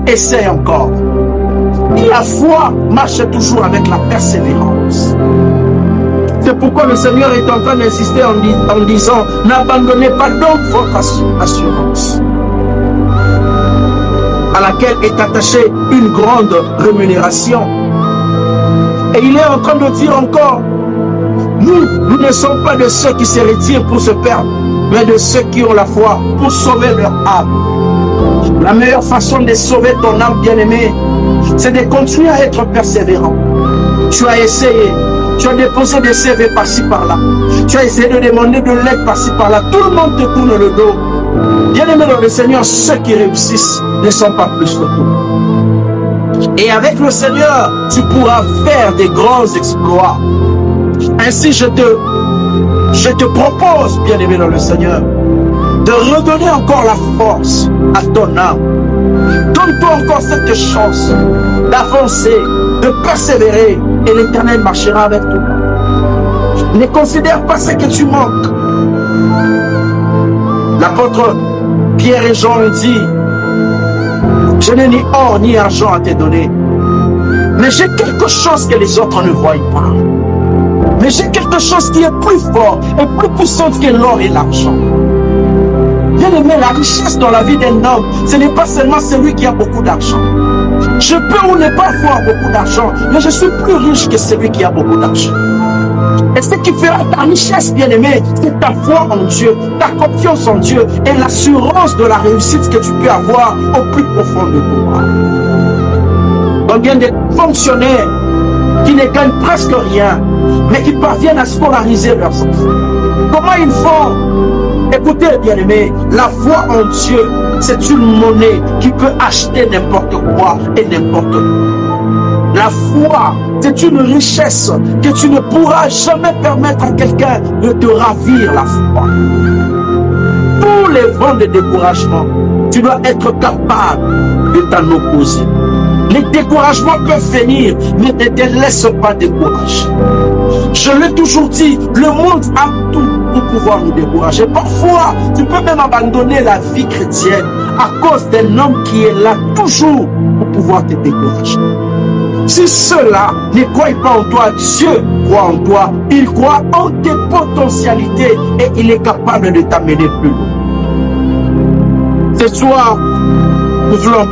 essaie encore. La foi marche toujours avec la persévérance. C'est pourquoi le Seigneur est en train d'insister en disant, n'abandonnez pas donc votre assurance, à laquelle est attachée une grande rémunération. Et il est en train de dire encore, nous ne sommes pas de ceux qui se retirent pour se perdre, mais de ceux qui ont la foi pour sauver leur âme. La meilleure façon de sauver ton âme, bien-aimé, c'est de continuer à être persévérant. Tu as essayé, tu as déposé des CV par-ci par-là, tu as essayé de demander de l'aide par-ci par-là, tout le monde te tourne le dos. Bien-aimé dans le Seigneur, ceux qui réussissent ne sont pas plus que toi. Et avec le Seigneur, tu pourras faire des grands exploits. Ainsi, je te propose, bien-aimé dans le Seigneur, de redonner encore la force à ton âme. Donne-toi encore cette chance d'avancer, de persévérer, et l'Éternel marchera avec toi. Ne considère pas ce que tu manques. L'apôtre Pierre et Jean ont dit, je n'ai ni or ni argent à te donner, mais j'ai quelque chose que les autres ne voient pas. Mais j'ai quelque chose qui est plus fort et plus puissant que l'or et l'argent. Bien aimé, la richesse dans la vie d'un homme, ce n'est pas seulement celui qui a beaucoup d'argent. Je peux ou ne pas avoir beaucoup d'argent, mais je suis plus riche que celui qui a beaucoup d'argent. Et ce qui fera ta richesse, bien aimé, c'est ta foi en Dieu, ta confiance en Dieu et l'assurance de la réussite que tu peux avoir au plus profond de toi. Combien de fonctionnaires qui ne gagnent presque rien, mais qui parviennent à scolariser leurs enfants? Comment ils font? Écoutez, bien-aimés, la foi en Dieu, c'est une monnaie qui peut acheter n'importe quoi et n'importe quoi. La foi, c'est une richesse que tu ne pourras jamais permettre à quelqu'un de te ravir la foi. Tous les vents de découragement, tu dois être capable de t'en opposer. Les découragements peuvent venir, mais ne te laisse pas décourager. Je l'ai toujours dit, le monde a tout pour pouvoir nous décourager. Parfois, tu peux même abandonner la vie chrétienne à cause d'un homme qui est là toujours pour pouvoir te décourager. Si ceux-là ne croient pas en toi, Dieu croit en toi. Il croit en tes potentialités et il est capable de t'amener plus loin. Ce soir, nous voulons